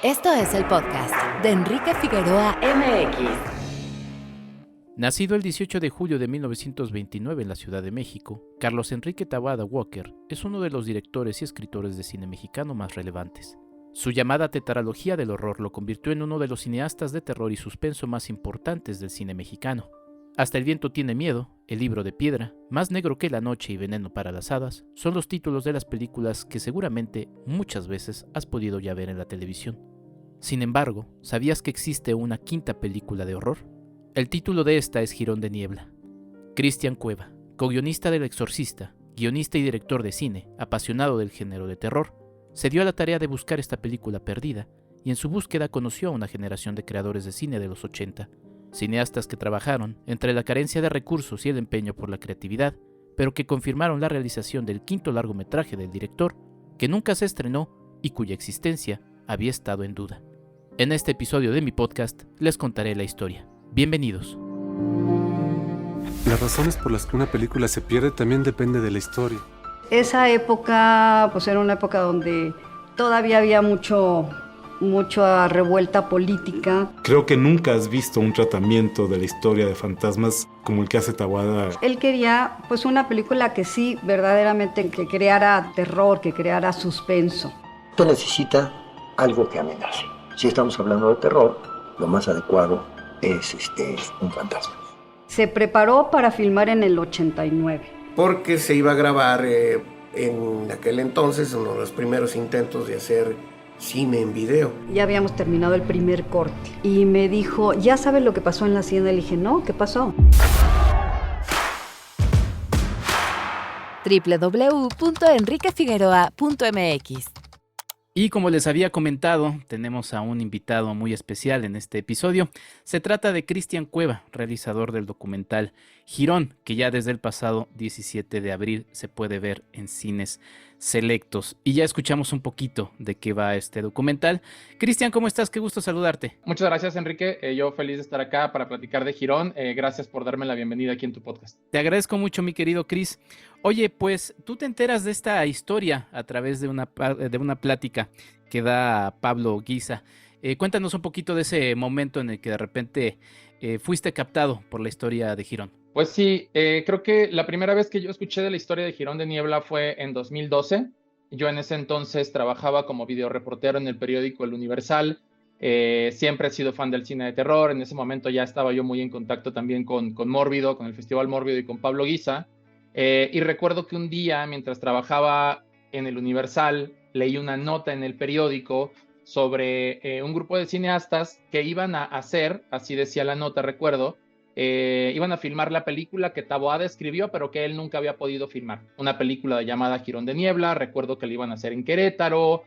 Esto es el podcast de Enrique Figueroa MX. Nacido el 18 de julio de 1929 en la Ciudad de México, Carlos Enrique Taboada Walker es uno de los directores y escritores de cine mexicano más relevantes. Su llamada tetralogía del horror lo convirtió en uno de los cineastas de terror y suspenso más importantes del cine mexicano. Hasta el viento tiene miedo, El libro de piedra, Más negro que la noche y Veneno para las hadas son los títulos de las películas que seguramente muchas veces has podido ya ver en la televisión. Sin embargo, ¿sabías que existe una quinta película de horror? El título de esta es Jirón de Niebla. Cristian Cueva, co-guionista del Exorcista, guionista y director de cine, apasionado del género de terror, se dio a la tarea de buscar esta película perdida y en su búsqueda conoció a una generación de creadores de cine de los 80, cineastas que trabajaron entre la carencia de recursos y el empeño por la creatividad, pero que confirmaron la realización del quinto largometraje del director, que nunca se estrenó y cuya existencia había estado en duda. En este episodio de mi podcast les contaré la historia. Bienvenidos. Las razones por las que una película se pierde también depende de la historia. Esa época, pues era una época donde todavía había mucha revuelta política. Creo que nunca has visto un tratamiento de la historia de fantasmas como el que hace Taboada. Él quería, pues, una película que sí, verdaderamente, que creara terror, que creara suspenso. Esto necesita algo que amenace. Si estamos hablando de terror, lo más adecuado es un fantasma. Se preparó para filmar en el 89. Porque se iba a grabar en aquel entonces uno de los primeros intentos de hacer cine en video. Ya habíamos terminado el primer corte y me dijo, ¿ya sabes lo que pasó en la hacienda? Le dije, no, ¿qué pasó? www.enriquefigueroa.mx. Y como les había comentado, tenemos a un invitado muy especial en este episodio. Se trata de Cristian Cueva, realizador del documental Jirón, que ya desde el pasado 17 de abril se puede ver en cines selectos. Y ya escuchamos un poquito de qué va este documental. Cristian, ¿cómo estás? Qué gusto saludarte. Muchas gracias, Enrique. Yo feliz de estar acá para platicar de Jirón. Gracias por darme la bienvenida aquí en tu podcast. Te agradezco mucho, mi querido Cris. Oye, pues tú te enteras de esta historia a través de una plática que da Pablo Guisa. Cuéntanos un poquito de ese momento en el que de repente fuiste captado por la historia de Jirón. Pues sí, creo que la primera vez que yo escuché de la historia de Jirón de Niebla fue en 2012. Yo en ese entonces trabajaba como videoreportero en el periódico El Universal. Siempre he sido fan del cine de terror. En ese momento ya estaba yo muy en contacto también con Mórbido, con el Festival Mórbido y con Pablo Guisa. Y recuerdo que un día, mientras trabajaba en El Universal, leí una nota en el periódico sobre un grupo de cineastas que iban a hacer, así decía la nota, recuerdo, iban a filmar la película que Taboada escribió, pero que él nunca había podido filmar. Una película llamada Jirón de Niebla. Recuerdo que la iban a hacer en Querétaro.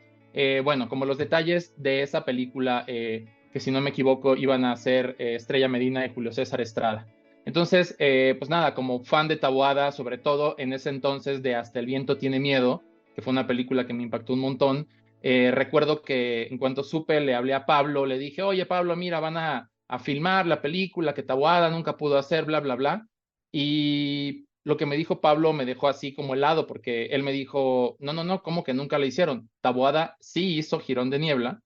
Bueno, como los detalles de esa película, que si no me equivoco, iban a hacer Estrella Medina y Julio César Estrada. Entonces, pues nada, como fan de Taboada, sobre todo en ese entonces de Hasta el viento tiene miedo, que fue una película que me impactó un montón, recuerdo que en cuanto supe, le hablé a Pablo, le dije, oye Pablo, mira, van a filmar la película que Taboada nunca pudo hacer, bla, bla, bla. Y lo que me dijo Pablo me dejó así como helado, porque él me dijo, no, ¿cómo que nunca la hicieron? Taboada sí hizo Jirón de Niebla,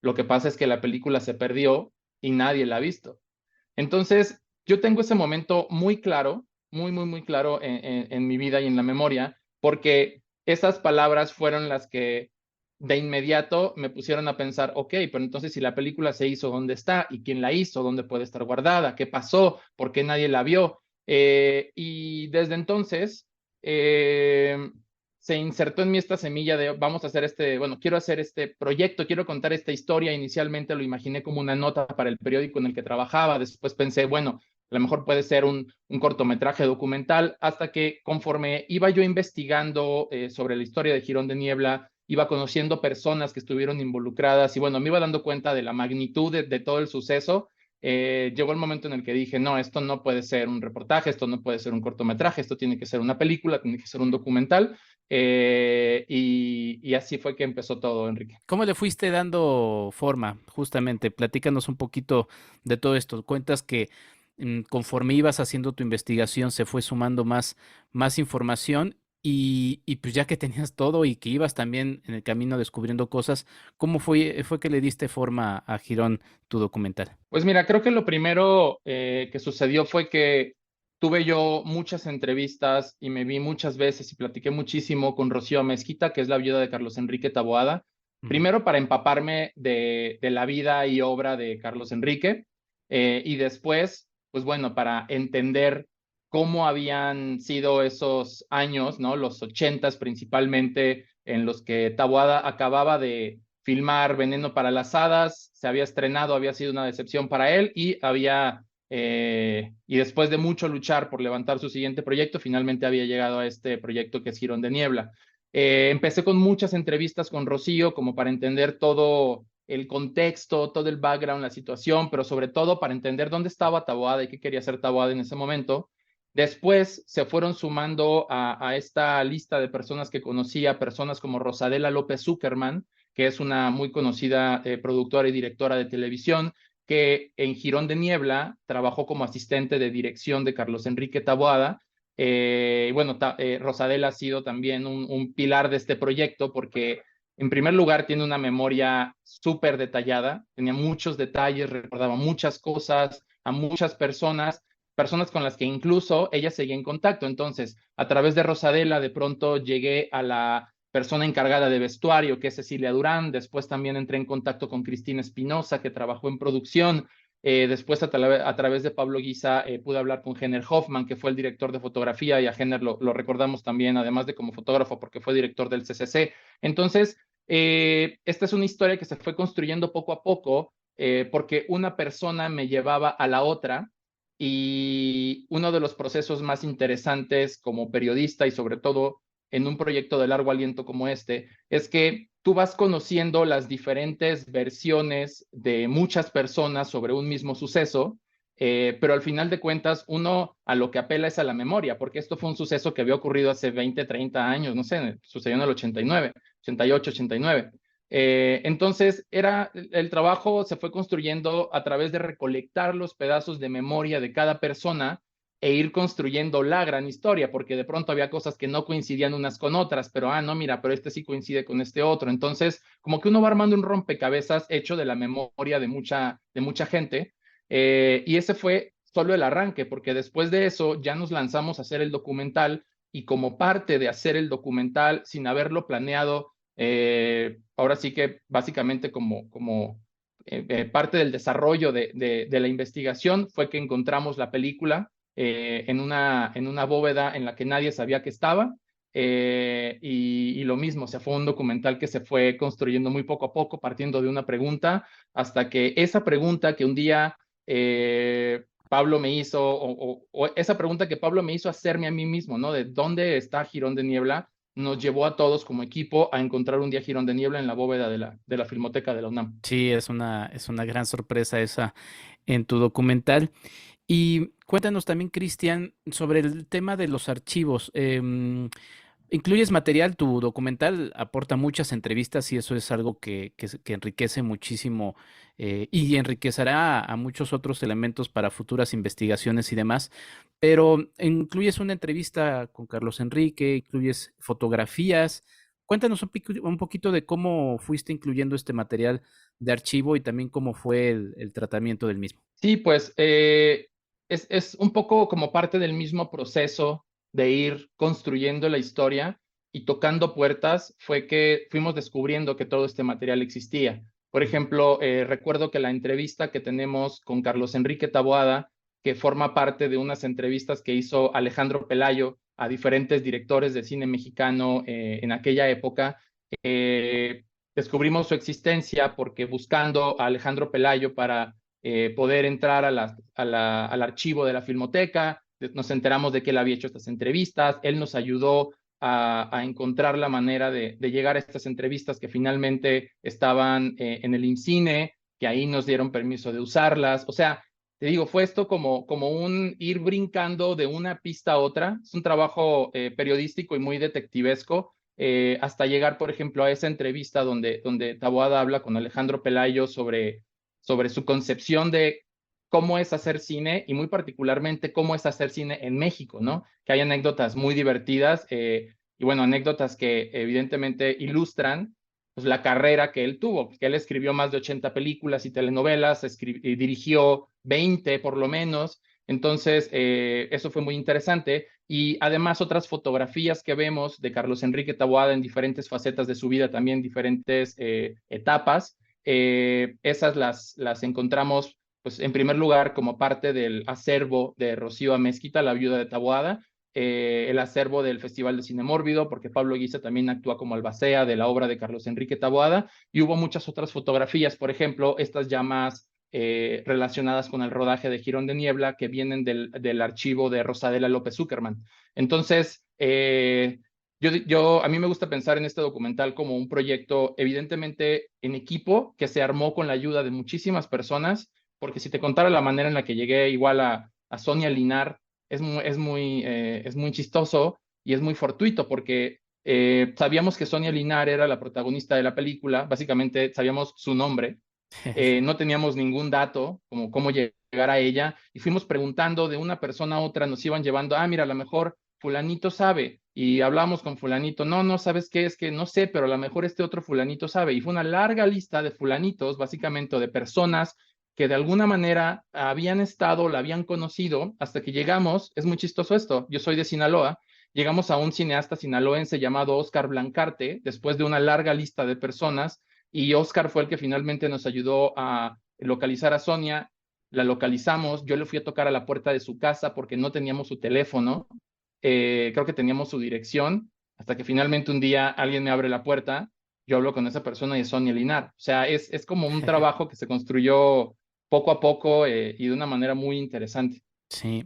lo que pasa es que la película se perdió y nadie la ha visto. Entonces, yo tengo ese momento muy claro, muy claro en mi vida y en la memoria, porque esas palabras fueron las que de inmediato me pusieron a pensar, ok, pero entonces si la película se hizo, ¿dónde está? ¿Y quién la hizo? ¿Dónde puede estar guardada? ¿Qué pasó? ¿Por qué nadie la vio? Y desde entonces se insertó en mí esta semilla de vamos a hacer quiero hacer este proyecto, quiero contar esta historia. Inicialmente lo imaginé como una nota para el periódico en el que trabajaba. Después pensé, bueno, a lo mejor puede ser un cortometraje documental, hasta que conforme iba yo investigando sobre la historia de Jirón de Niebla, iba conociendo personas que estuvieron involucradas y bueno, me iba dando cuenta de la magnitud de todo el suceso. Llegó el momento en el que dije, no, esto no puede ser un reportaje, esto no puede ser un cortometraje, esto tiene que ser una película, tiene que ser un documental. Y así fue que empezó todo, Enrique. ¿Cómo le fuiste dando forma? Justamente, platícanos un poquito de todo esto. Cuentas que conforme ibas haciendo tu investigación se fue sumando más información y pues ya que tenías todo y que ibas también en el camino descubriendo cosas, ¿cómo fue que le diste forma a Girón, tu documental? Pues mira, creo que lo primero que sucedió fue que tuve yo muchas entrevistas y me vi muchas veces y platiqué muchísimo con Rocío Mezquita, que es la viuda de Carlos Enrique Taboada. Ujú. Primero para empaparme de la vida y obra de Carlos Enrique, y después, pues bueno, para entender cómo habían sido esos años, ¿no? Los 80s principalmente, en los que Taboada acababa de filmar Veneno para las Hadas, se había estrenado, había sido una decepción para él y después de mucho luchar por levantar su siguiente proyecto, finalmente había llegado a este proyecto que es Girón de Niebla. Empecé con muchas entrevistas con Rocío como para entender todo el contexto, todo el background, la situación, pero sobre todo para entender dónde estaba Taboada y qué quería hacer Taboada en ese momento. Después se fueron sumando a esta lista de personas que conocía, personas como Rosadela López Zuckerman, que es una muy conocida productora y directora de televisión, que en Girón de Niebla trabajó como asistente de dirección de Carlos Enrique Taboada. Bueno, Rosadela ha sido también un pilar de este proyecto porque, en primer lugar, tiene una memoria súper detallada, tenía muchos detalles, recordaba muchas cosas a muchas personas con las que incluso ella seguía en contacto. Entonces, a través de Rosadela, de pronto llegué a la persona encargada de vestuario, que es Cecilia Durán. Después también entré en contacto con Cristina Espinosa, que trabajó en producción. Después, a través de Pablo Guisa, pude hablar con Jenner Hoffman, que fue el director de fotografía, y a Jenner lo recordamos también, además de como fotógrafo, porque fue director del CCC. Entonces, esta es una historia que se fue construyendo poco a poco, porque una persona me llevaba a la otra, y uno de los procesos más interesantes como periodista y sobre todo en un proyecto de largo aliento como este, es que tú vas conociendo las diferentes versiones de muchas personas sobre un mismo suceso, pero al final de cuentas uno a lo que apela es a la memoria, porque esto fue un suceso que había ocurrido hace 20, 30 años, no sé, sucedió en el 89, 88, 89. Entonces, el trabajo se fue construyendo a través de recolectar los pedazos de memoria de cada persona e ir construyendo la gran historia, porque de pronto había cosas que no coincidían unas con otras, pero, no, mira, pero este sí coincide con este otro. Entonces, como que uno va armando un rompecabezas hecho de la memoria de mucha gente, y ese fue solo el arranque, porque después de eso ya nos lanzamos a hacer el documental, y como parte de hacer el documental, sin haberlo planeado, ahora sí que básicamente como parte del desarrollo de la investigación, fue que encontramos la película en una bóveda en la que nadie sabía que estaba, y lo mismo, o sea, fue un documental que se fue construyendo muy poco a poco, partiendo de una pregunta, hasta que esa pregunta que un día Pablo me hizo, o esa pregunta que Pablo me hizo hacerme a mí mismo, ¿no? De dónde está Girón de Niebla, nos llevó a todos como equipo a encontrar un día Girón de Niebla en la bóveda de la Filmoteca de la UNAM. Sí, es una gran sorpresa esa en tu documental. Y cuéntanos también, Cristian, sobre el tema de los archivos. Incluyes material, tu documental aporta muchas entrevistas y eso es algo que enriquece muchísimo, y enriquecerá a muchos otros elementos para futuras investigaciones y demás. Pero incluyes una entrevista con Carlos Enrique, incluyes fotografías. Cuéntanos un poquito de cómo fuiste incluyendo este material de archivo y también cómo fue el tratamiento del mismo. Sí, pues es un poco como parte del mismo proceso de ir construyendo la historia y tocando puertas, fue que fuimos descubriendo que todo este material existía. Por ejemplo, recuerdo que la entrevista que tenemos con Carlos Enrique Taboada, que forma parte de unas entrevistas que hizo Alejandro Pelayo a diferentes directores de cine mexicano en aquella época, eh, descubrimos su existencia porque buscando a Alejandro Pelayo para poder entrar al archivo de la Filmoteca, nos enteramos de que él había hecho estas entrevistas, él nos ayudó a encontrar la manera de llegar a estas entrevistas que finalmente estaban en el IMCINE, que ahí nos dieron permiso de usarlas. O sea, te digo, fue esto como un ir brincando de una pista a otra. Es un trabajo periodístico y muy detectivesco, hasta llegar, por ejemplo, a esa entrevista donde Taboada habla con Alejandro Pelayo sobre su concepción de cómo es hacer cine y muy particularmente cómo es hacer cine en México, ¿no? Que hay anécdotas muy divertidas. y bueno, anécdotas que evidentemente ilustran pues, la carrera que él tuvo, que él escribió más de 80 películas y telenovelas, y dirigió 20 por lo menos, entonces eso fue muy interesante, y además otras fotografías que vemos de Carlos Enrique Taboada en diferentes facetas de su vida, también diferentes etapas, esas las encontramos pues en primer lugar como parte del acervo de Rocío Amezquita, la viuda de Taboada, el acervo del Festival de Cine Mórbido, porque Pablo Guisa también actúa como albacea de la obra de Carlos Enrique Taboada, y hubo muchas otras fotografías, por ejemplo, estas ya más relacionadas con el rodaje de Girón de Niebla, que vienen del archivo de Rosadela López Zuckerman. Entonces, a mí me gusta pensar en este documental como un proyecto evidentemente en equipo, que se armó con la ayuda de muchísimas personas, porque si te contara la manera en la que llegué igual a Sonia Linar, es muy chistoso y es muy fortuito, porque sabíamos que Sonia Linar era la protagonista de la película, básicamente sabíamos su nombre, no teníamos ningún dato, como cómo llegar a ella, y fuimos preguntando de una persona a otra, nos iban llevando, mira, a lo mejor fulanito sabe, y hablamos con fulanito, no, ¿sabes qué? Es que no sé, pero a lo mejor este otro fulanito sabe, y fue una larga lista de fulanitos, básicamente, de personas que de alguna manera habían estado, la habían conocido, hasta que llegamos, es muy chistoso esto, yo soy de Sinaloa, llegamos a un cineasta sinaloense llamado Oscar Blancarte, después de una larga lista de personas, y Oscar fue el que finalmente nos ayudó a localizar a Sonia, la localizamos, yo le fui a tocar a la puerta de su casa porque no teníamos su teléfono, creo que teníamos su dirección, hasta que finalmente un día alguien me abre la puerta, yo hablo con esa persona y es Sonia Linar. O sea, es como un trabajo que se construyó poco a poco y de una manera muy interesante. Sí.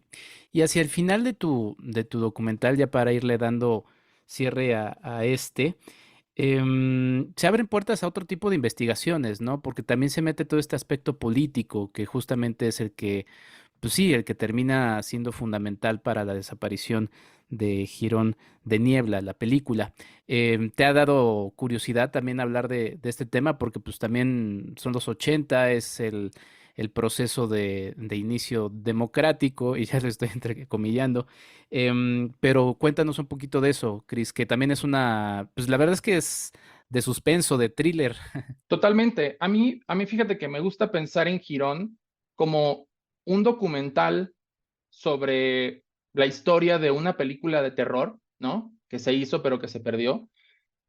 Y hacia el final de tu documental, ya para irle dando cierre a este, se abren puertas a otro tipo de investigaciones, ¿no? Porque también se mete todo este aspecto político, que justamente es el que, pues sí, el que termina siendo fundamental para la desaparición de Girón de Niebla, la película. ¿Te ha dado curiosidad también hablar de este tema? Porque pues también son los 80, es el proceso de inicio democrático, y ya lo estoy entrecomillando. Pero cuéntanos un poquito de eso, Cris, que también es pues la verdad es que es de suspenso, de thriller. Totalmente. A mí fíjate que me gusta pensar en Girón como un documental sobre la historia de una película de terror, ¿no? Que se hizo pero que se perdió.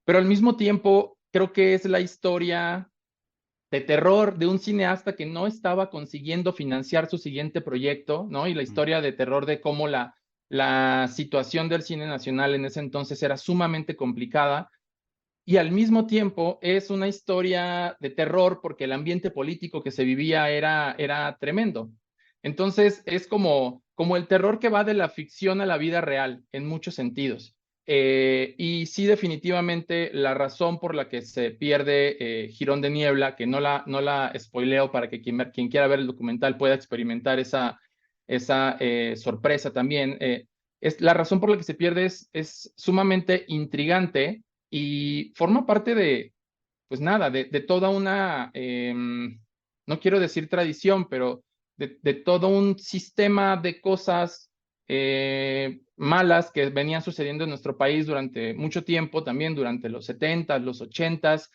Pero al mismo tiempo creo que es la historia de terror de un cineasta que no estaba consiguiendo financiar su siguiente proyecto, ¿no? Y la historia de terror de cómo la situación del cine nacional en ese entonces era sumamente complicada, y al mismo tiempo es una historia de terror porque el ambiente político que se vivía era tremendo. Entonces es como el terror que va de la ficción a la vida real en muchos sentidos. Y sí, definitivamente la razón por la que se pierde Girón de Niebla, que no la spoileo para que quien quiera ver el documental pueda experimentar esa sorpresa también, es la razón por la que se pierde es sumamente intrigante y forma parte pues nada, de toda una, no quiero decir tradición, pero de todo un sistema de cosas malas que venían sucediendo en nuestro país durante mucho tiempo, también durante los 70s, los 80s,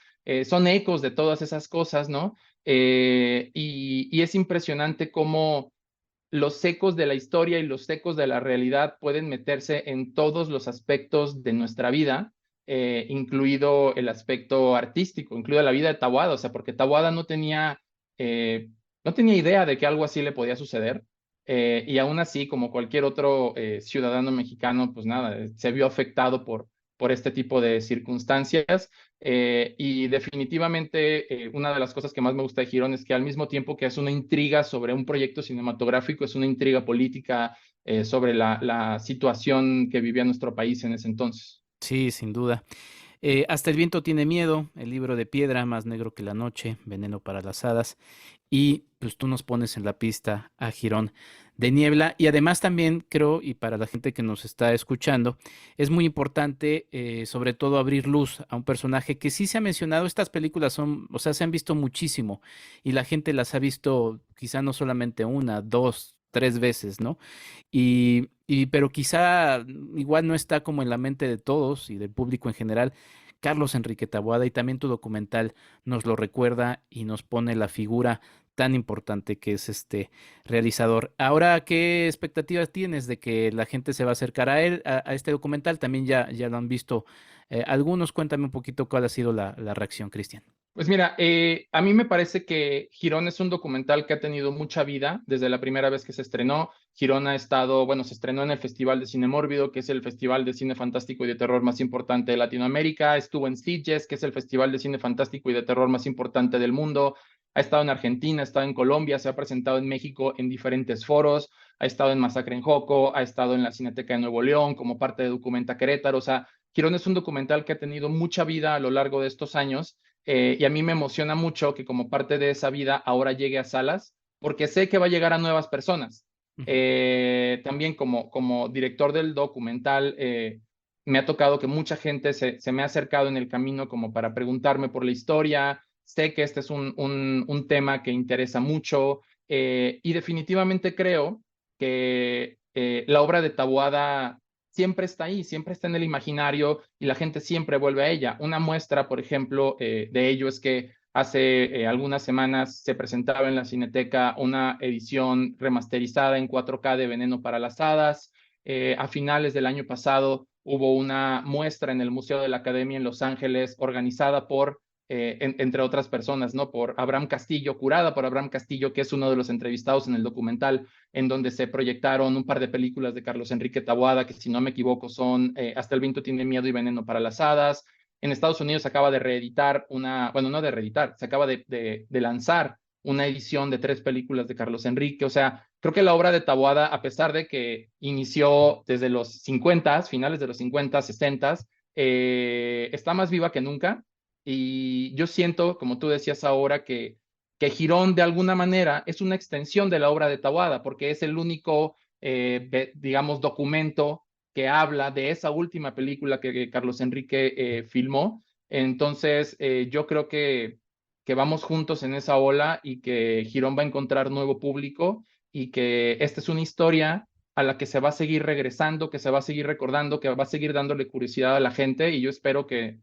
son ecos de todas esas cosas, ¿no? Y es impresionante cómo los ecos de la historia y los ecos de la realidad pueden meterse en todos los aspectos de nuestra vida, incluido el aspecto artístico, incluida la vida de Taboada, o sea, porque Taboada no tenía idea de que algo así le podía suceder, y aún así, como cualquier otro ciudadano mexicano, pues nada, se vio afectado por este tipo de circunstancias. Y definitivamente una de las cosas que más me gusta de Girón es que al mismo tiempo que es una intriga sobre un proyecto cinematográfico, es una intriga política sobre la situación que vivía nuestro país en ese entonces. Sí, sin duda. Hasta el viento tiene miedo, el libro de piedra, más negro que la noche, veneno para las hadas. Y pues tú nos pones en la pista a Girón de Niebla. Y además también creo, y para la gente que nos está escuchando, es muy importante sobre todo abrir luz a un personaje que sí se ha mencionado. Estas películas son, o sea, se han visto muchísimo y la gente las ha visto quizá no solamente una, dos, tres veces, ¿no? Y pero quizá igual no está como en la mente de todos y del público en general. Carlos Enrique Taboada, y también tu documental nos lo recuerda y nos pone la figura tan importante que es este realizador. Ahora, ¿qué expectativas tienes de que la gente se va a acercar a él, a este documental? También ya lo han visto algunos. Cuéntame un poquito cuál ha sido la reacción, Cristian. Pues mira, a mí me parece que Girón es un documental que ha tenido mucha vida desde la primera vez que se estrenó. Girón se estrenó en el Festival de Cine Mórbido, que es el festival de cine fantástico y de terror más importante de Latinoamérica. Estuvo en Sitges, que es el festival de cine fantástico y de terror más importante del mundo. Ha estado en Argentina, ha estado en Colombia, se ha presentado en México en diferentes foros, ha estado en Masacre en Joco, ha estado en la Cineteca de Nuevo León como parte de Documenta Querétaro. O sea, Girón es un documental que ha tenido mucha vida a lo largo de estos años. Y a mí me emociona mucho que como parte de esa vida ahora llegue a salas, porque sé que va a llegar a nuevas personas. También como director del documental, me ha tocado que mucha gente se me ha acercado en el camino como para preguntarme por la historia. Sé que este es un tema que interesa mucho y definitivamente creo que la obra de Taboada siempre está ahí, siempre está en el imaginario y la gente siempre vuelve a ella. Una muestra, por ejemplo, de ello es que hace algunas semanas se presentaba en la Cineteca una edición remasterizada en 4K de Veneno para las Hadas. A finales del año pasado hubo una muestra en el Museo de la Academia en Los Ángeles organizada por entre otras personas, ¿no? Por Abraham Castillo, curada por Abraham Castillo, que es uno de los entrevistados en el documental, en donde se proyectaron un par de películas de Carlos Enrique Taboada, que si no me equivoco son Hasta el viento tiene miedo y Veneno para las hadas. En Estados Unidos se acaba de reeditar se acaba de lanzar una edición de 3 películas de Carlos Enrique. O sea, creo que la obra de Taboada, a pesar de que inició desde los 50, finales de los 50, 60, está más viva que nunca. Y yo siento, como tú decías ahora, que Girón de alguna manera es una extensión de la obra de Taboada, porque es el único, digamos, documento que habla de esa última película que Carlos Enrique filmó. Entonces, yo creo que vamos juntos en esa ola y que Girón va a encontrar nuevo público y que esta es una historia a la que se va a seguir regresando, que se va a seguir recordando, que va a seguir dándole curiosidad a la gente, y yo espero que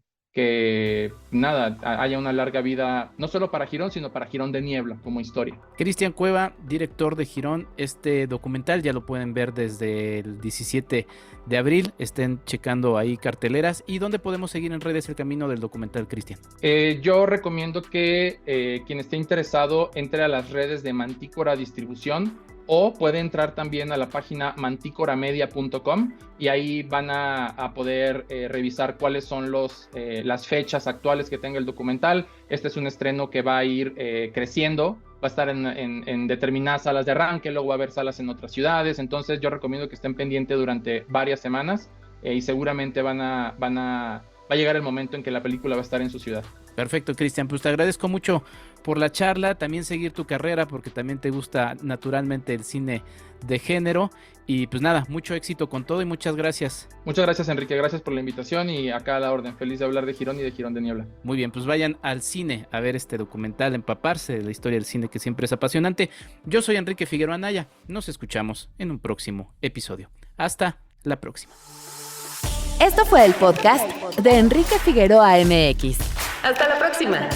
haya una larga vida, no solo para Girón, sino para Girón de Niebla como historia. Cristian Cueva, director de Girón, este documental ya lo pueden ver desde el 17 de abril, estén checando ahí carteleras. ¿Y dónde podemos seguir en redes el camino del documental, Cristian? Yo recomiendo que quien esté interesado entre a las redes de Mantícora Distribución, o puede entrar también a la página manticoramedia.com y ahí van a poder revisar cuáles son las fechas actuales que tenga el documental. Este es un estreno que va a ir creciendo, va a estar en determinadas salas de arranque, luego va a haber salas en otras ciudades. Entonces yo recomiendo que estén pendientes durante varias semanas y seguramente va a llegar el momento en que la película va a estar en su ciudad. Perfecto, Cristian, pues te agradezco mucho por la charla, también seguir tu carrera porque también te gusta naturalmente el cine de género, y pues nada, mucho éxito con todo y muchas gracias. Muchas gracias, Enrique, gracias por la invitación y acá a la orden, feliz de hablar de Girón y de Girón de Niebla. Muy bien, pues vayan al cine a ver este documental, empaparse de la historia del cine que siempre es apasionante. Yo soy Enrique Figueroa Anaya, nos escuchamos en un próximo episodio. Hasta la próxima. Esto fue el podcast de Enrique Figueroa MX. Hasta la próxima.